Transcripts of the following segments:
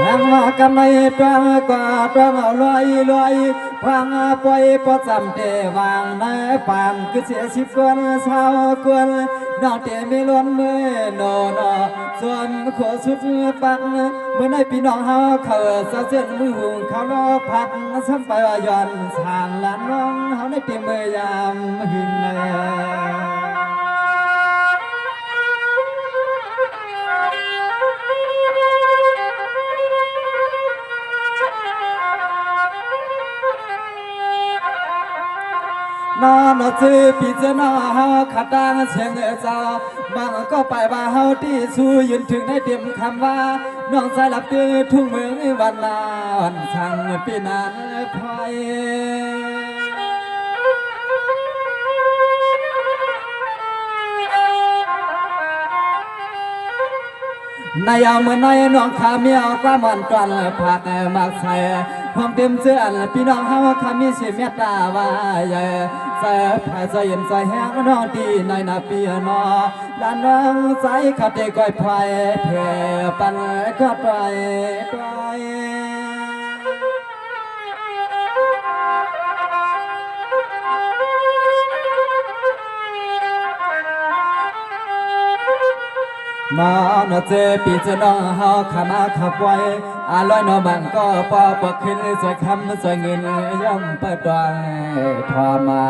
หางกำในตัวก็ตัวลอยพังปล่อยประจำเตวางในปางคือเสียสิบกวนสาวกวนน้องเตไม่ล้วนมือนอนส่วนขวสุดปักเมื่อในพี่น้องเฮาเขาเส้าเส้นมือหุงเขาล้อพักซ้ำไปว่าย้อนสางละน้องเฮาในเตมือยามหึงในนอนซื้อปีเจนอเฮาขัดดังเสียงเจ้าบางก็ไปว่าเฮาที่สู้ยืนถึงได้เตรียมคำว่าน้องสายหลับตื่นทุ่งเมืองวันลาวันสั่งปีนั้นพอยนายเอาเมื่อนายน้องขาเมียก็มันจวนผักมากใส่ความเต็มเสื้อพี่น้องเฮาขามีเสียเมตตาว่าใหญ่ใส่ผ้าใส่เย็นใส่แห้งน้องตีในนาปีนอด้านน้องใส่ขับเด็กก้อยไผ่เทปันก็ไปมาเนเจปีเจน้องเฮาขามาขับไว้อาลอยนอบังก็ปอปกขึ้นสวยคำสวยเงินย่อมเปิดดวงทอมา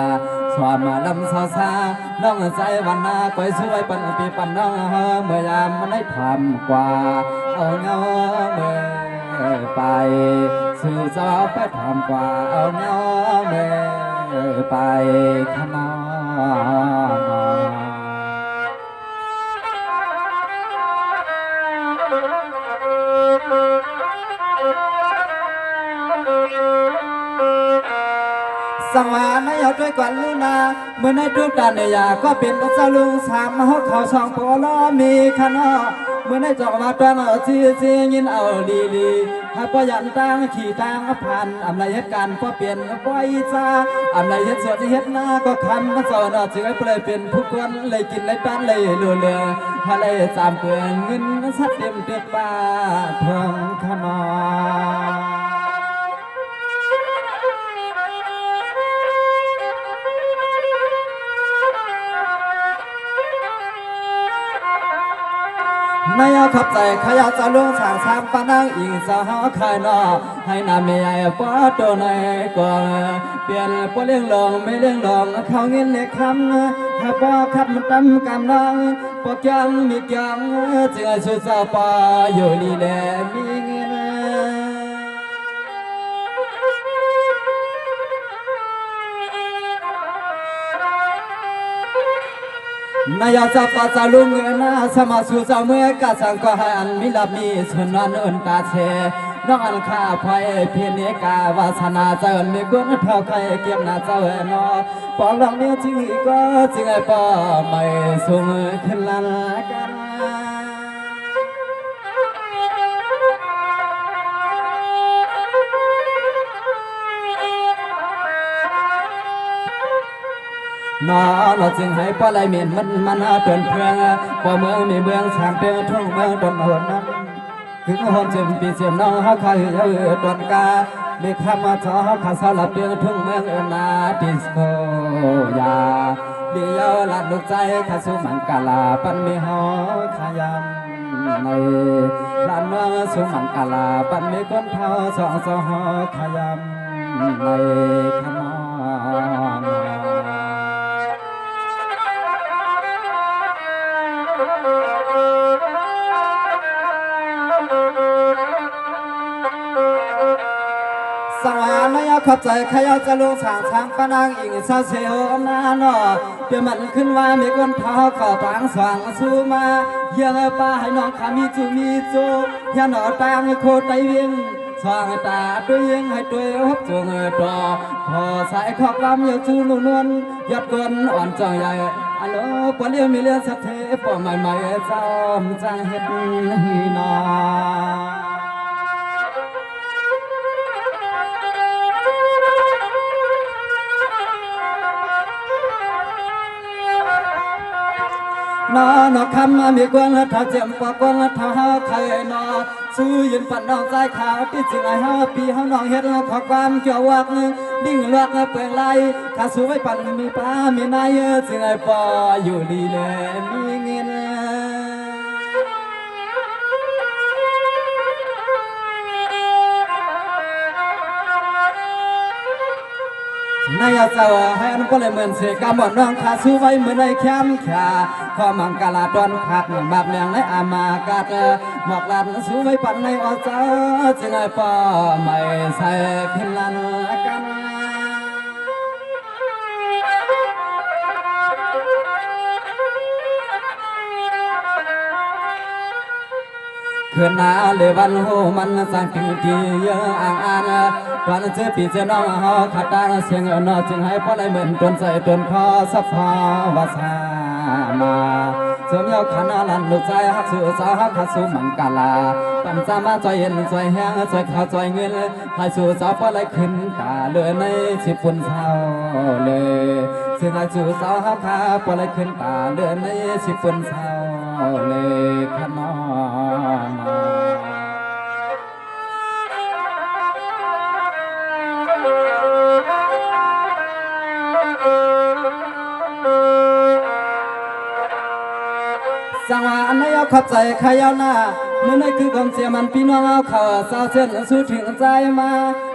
สวามาลำซาซาน้องใจวันนาก้อยสวยปันปีปันน้องเฮาเมื่อยามมันได้ทำกว่าเอาเงาเมื่อไปสื่อจอไปทำกว่าเอาเงาเมื่อไปขนอสังวาในเอาด้วยกวนลูนาเมื่อในทุกด้านเนี่ยก็เป็นพระเจ้าลุงสามมหาเขาช่องโปล้อมีขนอเมื่อในจอกมาตรังเอาจียินเอาลีหากว่ายันตั้งขี่ทางผ่านอำนาจเหตุการณ์ก็เปลี่ยนปล่อยจ้าอำนาจเหตุส่วนที่เหตุหน้าก็คำมาสอนจึงให้เปลยเป็นผู้คนเลยกินเลยปั้นเลยรัวเรือฮะเลยสามเปลืองเงินสัดเต็มเตือกบ้าทองขนอนายขับใจขยะจะลงสางสามปนังอิงสาวขายนอให้นำไม่ใหญ่ป้อตัวในก่อนเปลี่ยนป้อเลี้ยงลองไม่เลี้ยงลองเขาเงินเล็กคำให้ป้อขับมันตั้มกำลังป้อยังมียังจึงสุดสาวป้ออยู่ลีแลมีเงินนายจะปัจจลุงนาสมาสุจาเมื่อกาสังก็ให้อันมิลามีสุนันอุนตาเชน้องอันข้าไฟเพียรเนกาวาสนาเจินมีกุนเท่าใครเก็บนาเจ้าเนอปองหลังนี้จริงก็จริงไอ้ป้อไม่สูงขึ้นลันกันนอเราจึงให้ป้อไรเมียนมันเป็นเพื่อนป้อเมืองมีเมืองสามเตือนทุ่งเมืองตนหนนั้นคือหนจึงปีเสียมน้องเขาใครตนกาเด็กข้ามาชอข้าสลับเตือนทุ่งเมืองนาดิสโกยาเดียวลัดลูกใจข้าสุมังกาลาปันมีหอขยำในลานเมืองสุมังกาลาปันมีก้นเท้าสองหอขยำในขนอนสังวาในขับใจขยะจะลงสางช้างปนังอิงซาเสียวนาหนอเดี๋ยวมันขึ้นว่ามีคนเท้าเข้าทางสว่างสู้มาเยังป้าให้น้องขามีจูมีโจยาหนอตางโคไตเวียงสว่างตาด้วยยังให้ด้วยฮับจงต่อพอสายขอบลำอยากจูนุ่นวลยัดกวนอ่อนจังใหญ่อันโลปเลี้ยวมีเลี้ยสัตเทปใหม่ๆจอมจังเฮ็ดหีนอน้อ นอคำมีกวงถ้าเจ็บปากกวงถ้าเฮาเคยนอสู้ยืนปัดน้องใจขาวที่จึงไอ้เฮาปีเฮาน้องเฮ็ดขอความเกี่ยววักดิ่งลวกเปลืองไหลข้าสู้ไว้ปั่นมีป้ามีนายจึงไอ้ปออยู่ดีเลยมีเงินนายเจ้าให้อันก็เลยเหมือนเสกำบ่น้องขาสู้ไว้เหมือนในแคมป์ขาข้อมังกาลาดอนผักบาดแมงในอามากัดหมอกลาดสู้ไว้ปั่นในอเจ้าจึงไอ้ป้อไม่ใส่ขึ้นลันกันคืนนาเลวันโหมันสังกิทีเยอะอ่างอ่านก่อนเจอปีเจอน้องหอขัดตาเสียงนอจึงให้พ่อได้เหมือนต้นใจต้นคอสับพอวาสามาสมยาขันลันลูกใจฮักสู่สาวฮักสู่มังกาลาปัญจมาใจเย็นใจแห้งใจขาวใจเงินให้สู่สาวพ่อได้ขึ้นตาเลือในสิปุ่นเท้าเลยซึ่งให้สู่สาวฮักขาพ่อได้ขึ้นตาเลือในสิปุ่นเท้าเลยขนอสังวาอันนี้เอาขับใจขยาวหน้าเมื่อนั้นคือความเสียมันพี่น้องเอาเขาสาวเส้นสู้ถึงใจมา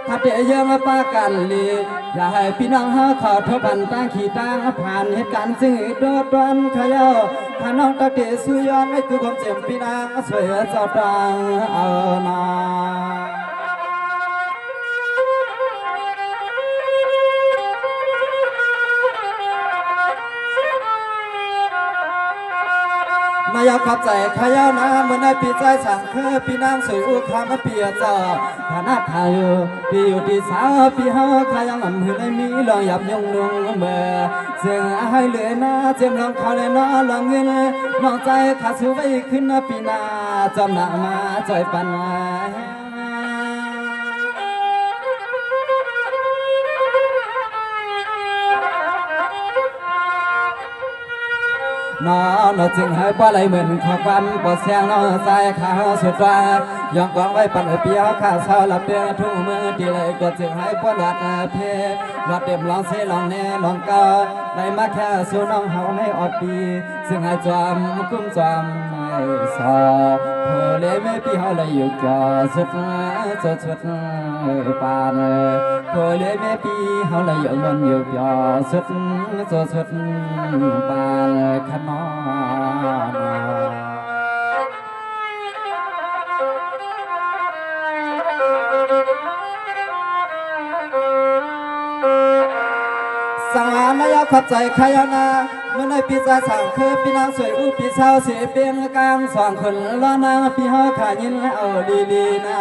ถ้าเดี๋ยวยังปากันลีอย่าให้พี่น้องหาขอทบันตั้งขี่ตั้งผ่านเหตุการณ์ซึ่งโดดดันขยาวถ้าน้องตะเกียสู้ย้อนไม่คือความเสียพี่น้องสวยเจ้าตังเอาหน้านายขับใจขยาวนาเมื่อในปีใจสั่งเคอพี่นางสวยอุคามเปียจ่อฐานะทายปีอยู่ที่สาวพี่เฮาขยังอ่ำหือได้มีลองหยับยงลุงเมื่อเสียงให้เหลือหน้าเจ็บลองเขาเลยน้อลองเงินน้องใจขาดสู้ไว้ขึ้นปีนาจำหนักมาจอยปันน้อนจึงให้ป้าไหลเหมือนขอความปวดเสียงน้อใจข้าวสุดว่ายองกองไว้ปั่นเปียวข้าเศร้าหลับเปียทุ่งมือที่เลยก็จึงให้ป้าหลัดเพหลัดเต็มลองเสลองเนลองก็ได้มาแค่สู่น้องเฮาในอดปีซึ่งให้จอมกุ้มจอมไม่สอเธอเลยไม่พี่เฮาเลยอยู่ก่อสุดสุดปานเธอเลยไม่พี่เฮาเลยอยู่มันอยู่ก่อสุดสุดปานขนอสังหารนายขับใจขยานาเมื่อในปีศาจสั่งคือพี่นางสวยอุปีเศร้าเสียเปียงกลางสองคนล้อนางพี่เฮาขายินเอาลีนา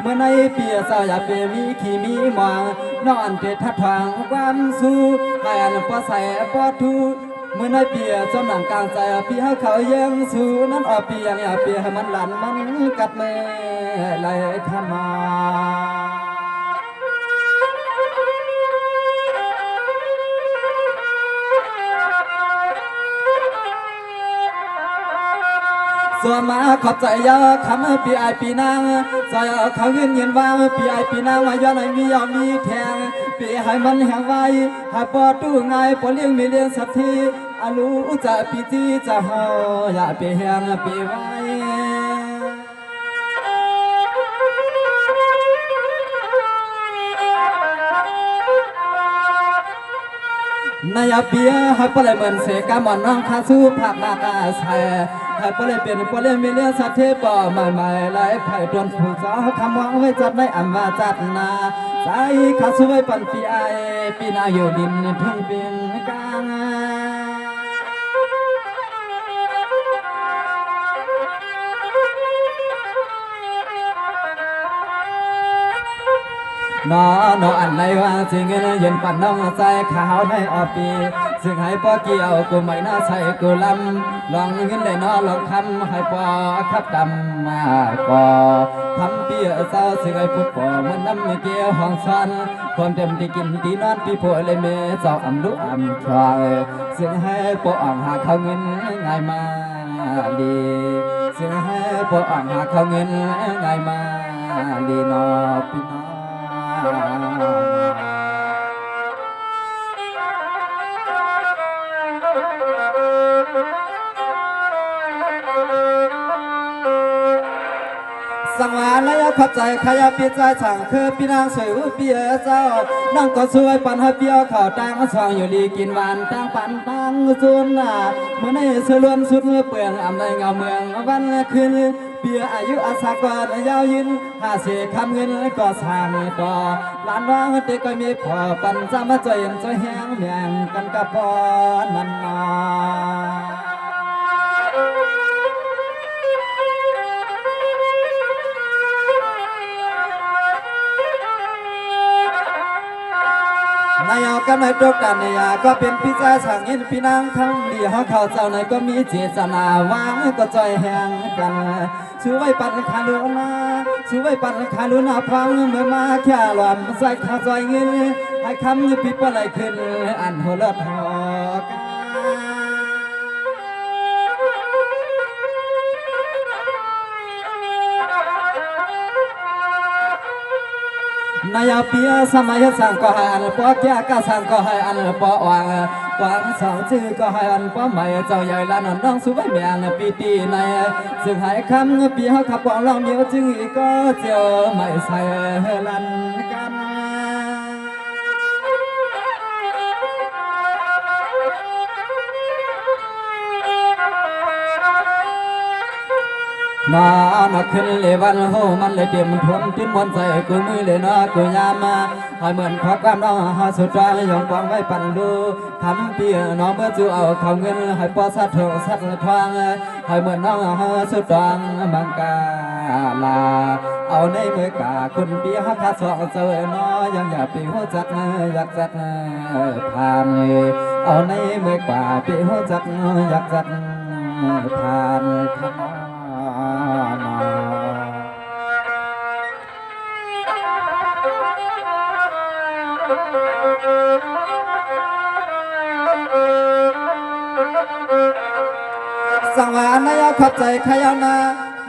เมื่อในปีเศร้าอย่าเปียมีขี่มีมองนอนเตทัดทางความสู้ให้อันปอใส่ปอทูเมื่อในปีจำหนังกลางใจพี่เฮาเขายังสู้นั้นออกปีอย่างอย่าเปียให้มันหลันมันกัดเมื่อไหลขมาส่วนมาขอบใจยาคำปีไอปีนางใจเขาเงินเงินว่าปีไอปีนางมาย้อนให้มียอมมีแทงปีให้มันแห้งไว้ให้ปอตู้ไงปอเลี้ยงมีเลี้ยงสักทีอาลูจะปีจีจะเฮาอย่าปีแห้งปีไว้นายเบียให้ปอเลยเหมือนเสกามอนน้องข้าสู้ผักมากาใส่ให้ปอเลยเป็นปอเลยมีเลี้ยงสัตว์เทปอใหม่ไหลไผ่ต้นผู้สาวคำว่าไว้จัดในอันว่าจัดนาใจข้าสู้ไว้ปันปีไอปีนาอยู่ดินทุ่งเบียงกลางน้ออันไหนว่าจริงเย็นปั่นน้องใจขาวในอปีซึ่งให้ปอเกี่ยวกูไม่น่าใส่กูลำลองเงินเลยน้อลองคำให้ปอขับดำมาก่อทำเปียเศร้าซึ่งให้พุทธปอมันน้ำเกี่ยวห้องซันความเต็มที่กินที่นอนพี่ผัวเลยเมเจ้าอำลุอำชอยซึ่งให้ปออ่างหาเขาเงินง่ายมา ดีเสียให้พวกอ่างหาเขาเงินง่ายมาดีนอพี่น้องสังวานและขับใจขยับปีใจสั่งคือพี่นางสวยเปียเจ้านั่งก็สวยปันให้เปียวข่าวตังสองอยู่ลีกินหวานตังปันตังจุนน่ะเมื่อในสล้วนสุดเปลืองอำในเงาเมืองวันคืนเปียอายุอาสากรยาวยืน50คำเงินก็สร้างต่อหลานน้องเด็กก็มีพอปันจะมาใจเย็นใจแห้งแม่งกันกับพอนั่นนอนายก็ไม่ตกกันนายก็เป็นพี่ชายสั่งเงินพี่นางทั้งดีเขาเข้าเจ้าไหนก็มีเจตนาวางก็ใจแห้งกันช่วยปันคาลุนาช่วยปันคาลุนาฟังเมื่อมาแค่หลอมใส่ข้าใจเงินให้คำยี่ปีปอะไรขึ้นอันหัวเลือดหอกนายเปียสมัยสั่งก็ให้อันปอแก่ก็สั่งก็ให้อันปอวางกวางสองชื่อก็ให้อันปอใหม่เจ้าใหญ่ละนนน้องสุไว้แม่นปีตีในซึ่งให้คำปีเขาขับกวางลองเดียวจึงอีกก็เจอไม่ใส่ลันกันนาขึ้นเลยวันโหมันเลยเต็มทนทิ้นมนใจกูมือเลยนะกูยามมาให้เหมือนขอความน้องหาสุดใจยองกวางไว้ปั่นดูทำเปียน้องเมื่อจูเอาเขาเงินให้ปอสัตว์เถอะสัตว์ทองให้เหมือนน้องหาสุดจองมังกาลาเอาในมือกาคุณเปียหักขาสองเจอน้อยังอย่าปีหัวจักอยากจัดผ่านเอาในมือกาปีหัวจักอยากจัดผ่านขนสังวานนายขับใจขยาวนา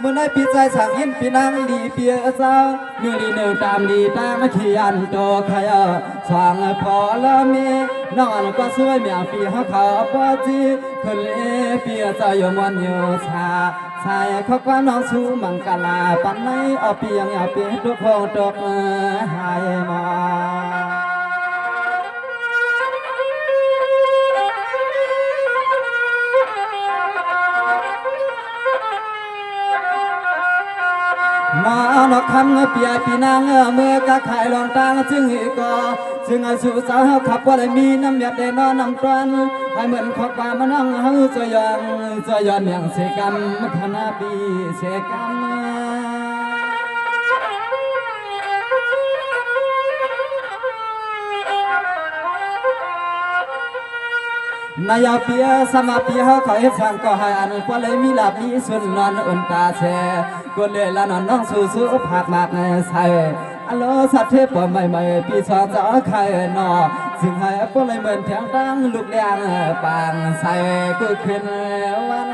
เมื่อในปีใจสั่งยินปีนางดีเปียเจ้าเนื้อดีเนื้อตามดีตามขี้ยันโตขยาสั่งพอละมีนอนก็สวยเมียปีเขาเขาปอจีคนเล่เปียเจ้าอยู่มันอยู่ชาใส่ข้อความน้องสู้มังกลาปันในเอาเปียงเอาเปียทุกพงตกหายมานอกคำเปียปีนางเมื่อกะขายลองตางจึงอีกก็จึงสู่สาวขับว่าได้มีน้ำหยัดได้นอนน้ำตรันให้เหมือนขอบความมานั่งเฮาจะย้อนอย่างเสกรรมคณะปีเสกรรมนายเปียสมาปีเขาขอให้ฟังก็ให้อันก็เลยมีหลับมีสุนนอนอุ่นตาแช่ก็เลยละนอนน้องสู้ผักมากใส่อโลสัตเทปใหม่ปีสองจะใครนอซึ่งให้ก็เลยเหมือนแทงดังลูกแดงปางใส่ก็ขึ้นวัน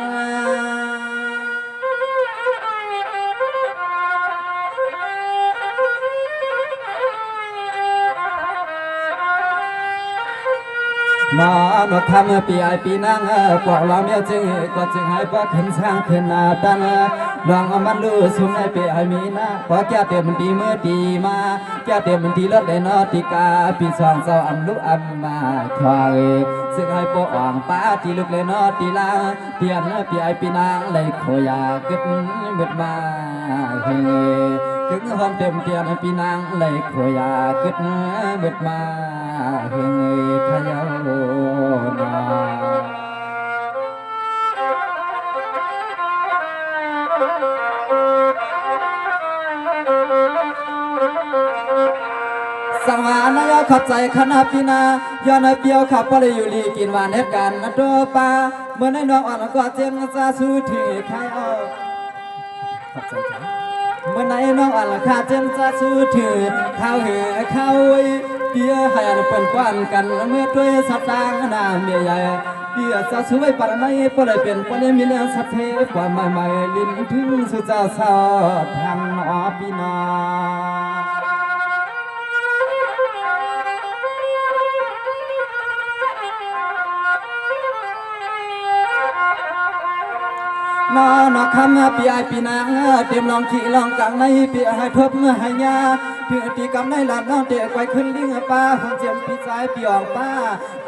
นอนทำปีไอปีนั่งกว่าเราเมียจึงก็จึงให้พอขึ้นสร้างขึ้นนาตันลองมันรู้สุ่มในปีไอมีนะพอแก่เต็มตีเมื่อตีมาแก่เต็มตีรถได้นอติกาปีสองเจ้าอันลุอันมาควายซึ่งให้ปอ่างป้าตีลูกเลยนอตีลาเตียนปีไอปีนางเลยขอยากึดมืดมาเฮถึงห้องเต็มเตียนปีนางเลยขอยากึดมืดมาเฮขยาวนาสังวานายขับใจคณะปีนาย้อนเปียวขับไปอยู่ลีกินหวานเหตุการณ์ตัวปลาเมื่อในน้องอ่อนก็เจนจะสู้ที่ใครเอาขับใจเมื่อในน้องอ่อนขาเจนจะสู้ถือข้าวเหอข้าวเปียให้เปิ่นกวนกันเมื่อด้วยสตางค์นาเมียใหญ่ เปียสาวสวยปานไหนปเลยเปลี่ยนปเลยมีเรื่องสัตเทปว่าใหม่ๆลิ้นถึงสุดเจ้าสาวทางหนอพี่น้องนอคำปีไอปีนางเตรียมลองขี่ลองกลางในปีให้ทบให้ยาเพื่อตีกำในหลานน้องเตะไกวขึ้นลิงป้าของเจียมปีใจปีออกป้า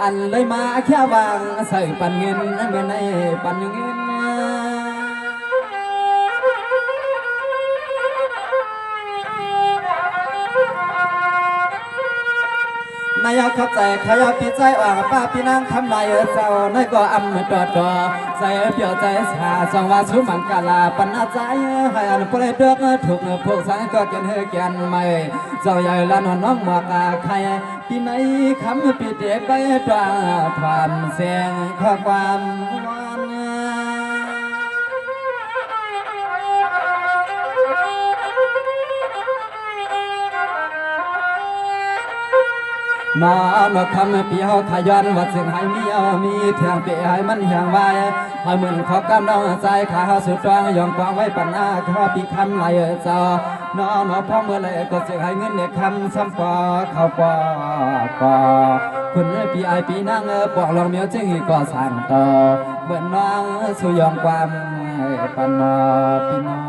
อันเลยมาแค่วางใส่ปันเงินเงินในปันเงินนายขับใจขยาปีใจอ่างป้าปีนางคำนายเจ้านายก็อำต่อใจเปียวใจสาสองว่าสุมันกาลาปัญใจให้อันปล่อยเดือดถูกพวกสายก็เกินเฮือแกนไม่เจ้าใหญ่ละนอนน้องหมอกาใครปีไหนคำปีเด็กไปตราความเสียงข้อความวันนอนคำเปียวขยันวัดเสียงให้มีเทียงเปียให้มันเหียงไว้ให้เหมือนขอกำลังใจขาสุดตวงยองกวางไว้ปัญหาข้าปีคำไหลเจ้านอพ่อเมื่อไรก็เสียงให้เงินเด็กคำซ้ำปอเข้าปอคุณปีไอปีนั่งปอกลองเมียวจึงก็สั่งต่อเบิ่นน้องสุยองความปันนอพี่น้อง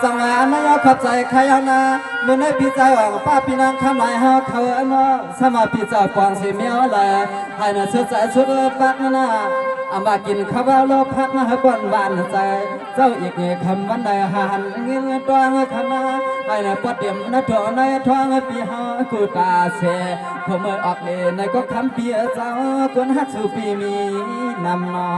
สังหารนายขับใจขยานาเมื่อในปีใจออกป้าปีนางคำไหลหาเขาเนาะสมาปีใจกวางสีเมียวแหละให้น่ะเชื่อใจสุดปักนาอามากินข้าวโลพักนะให้ก่อนบ้านใจเจ้าอีกคำวันใดหันเงินตวงขนาให้น่ะปวดเดี่ยมนะถอในท้องปีหากูตาเสพอเมื่อออกเลยในก็คำเปียเจ้าคนฮักสู่ปีมีนำนอ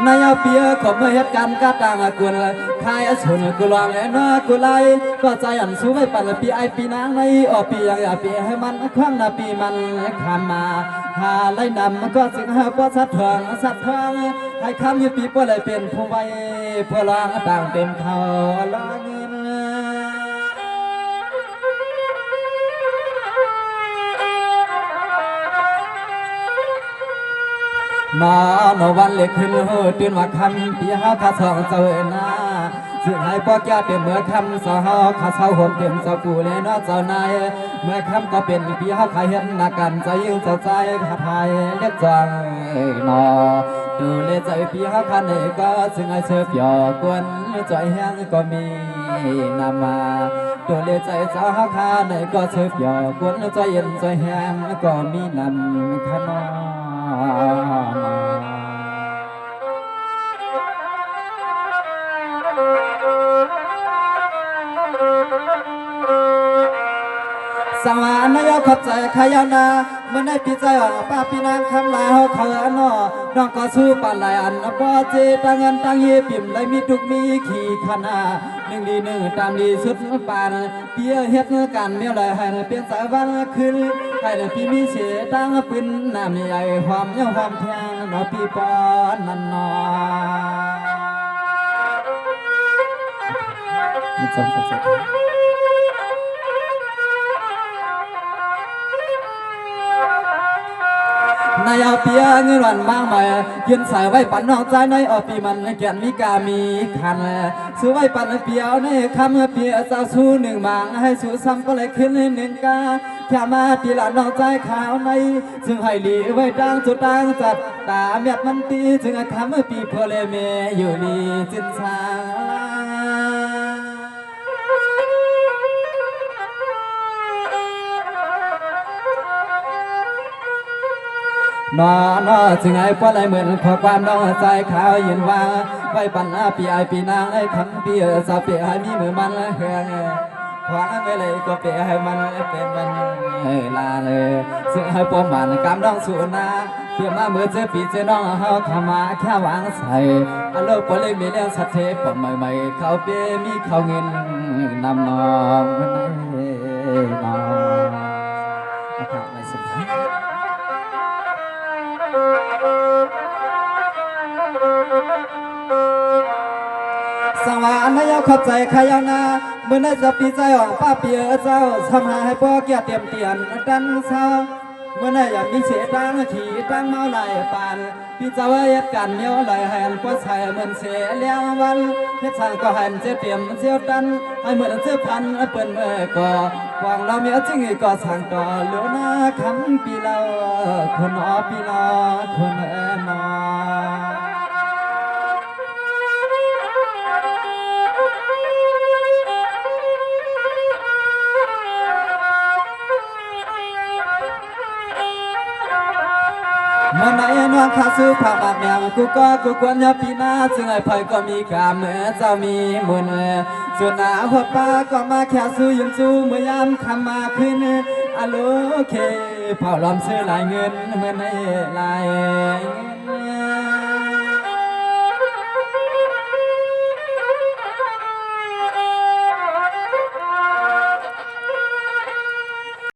นายเปียขอบเมื่อเหตุการณ์กาต่างกุลคายอสุนกุลองเนากุไลก็ใจอันสู้ไม่ปั่นปีไอปีนางในออปีอย่างปีให้มันคว้างนาปีมันขามมาหาไล่นำก็สิงหาปสัตว์ทองให้คำอยู่ปีป่เลยเป็นผู้ไว้เพื่อลองต่างเต็มเขาลอเงินนอนวันเล็กขึ้นตื่นว่าคำปีหาข้าสองเจ้าหน้าสื่อให้พ่อแก่เต็มเมื่อคำสอข้าเศร้าห่มเต็มเจ้ากูเลยนอเจ้านายเมื่อคำก็เป็นปีหาใครเห็นนักกันใจยิ่งเจ้าใจขาดหายเล็กจังนอดูเลยใจปีหาคันเอก็ซึ่งไอเชื่อเปียวกวนใจแห้งก็มีนำมาดูเลยใจเจ้าคันเอก็เชื่อเปียวกวนใจเย็นใจแห้งก็มีนำขนสังหารนายขับใจขยานาเมื่อในปีใจออกป้าปีนางคำลาเขานอน้องก็สู้ปานไหลอันบ่เจตังเงินตังเยปิ่มได้มีทุกมีขี่ขนาหนึ่งดีหนึ่งตามดีสุดปานเปียเฮ็ดกันเมียวเลยให้เปลี่ยนสายวันขึ้นให้ปีมีเสียตังปืนน้ำใหญ่ความเยาความแทงนอปีปอนนันนอมีจำสักนายเปียเงินวันบางใหม่ยืนใส่ไว้ปั่นน้องใจในอปีมันเกียนมีกามีคันสู้ไว้ปั่นเปียวในคำเปียเจ้าสู้หนึ่งบางให้สู้ซ้ำก็เลยขึ้นหนึ่งกาแค่มาตีหลานน้องใจขาวในซึ่งให้หลีไว้ดังจุดดังจัดตาเมียดมันตีจึงคำปีเพลเมอยู่นี่จินชานอนจึงไอ้ป้อนไอ้เหมือนขอความน้องใจขาวยินว่าไว้ปัญหาปีไอปีนางไอ้คำปีสาวปีให้มีมือมันเฮืองขวางไม่เลยก็ปีให้มันเป็นมันลาเลยซึ่งให้ป้อมมันกำน้องสูนาเพียงมาเมื่อเจอปีเจอน้องเฮาขมาแค่วางใส่อโลกป้อนเลยมีเรื่องสัตย์เทปป้อมใหม่ๆเขาเปียมีเขาเงินนำน้อง นอนะครับไม่สมบูรณ์สังวานนายขับใจขยานาเมื่อได้จะปีใจออกป้าเปียเจ้าทำให้พ่อเกียรติเตรียมเตียนดันเศร้าเมื่อได้อยากมีเสียตังขี่ตั้งเมาไหลปานพี่เจ้าเหตุการเมียวไหลแหนก็ใส่เหมือนเสียเลี้ยงวันเฮ็ดช่างก็หันเสียเตรียมเสียดันให้เหมือนเสียพันเปิ้นเมื่อก่อวางเราเมียจริงก็สั่งต่อเหลือหน้าคำปีเราคนอปีเราคนนอเมื่อไหนนวลข้าสู้ผักบาดแมงกูควรยาปีหน้าซึ่งไอ้ไผ่ก็มีกามเมื่อเจ้ามีมุนส่วนหน้าหัวป้าก็มาแค่สู้ยังสู้เมื่อยามคำมาขึ้นอะโลเคเผาล้อมซื้อลายเงินเมื่อไหนลาย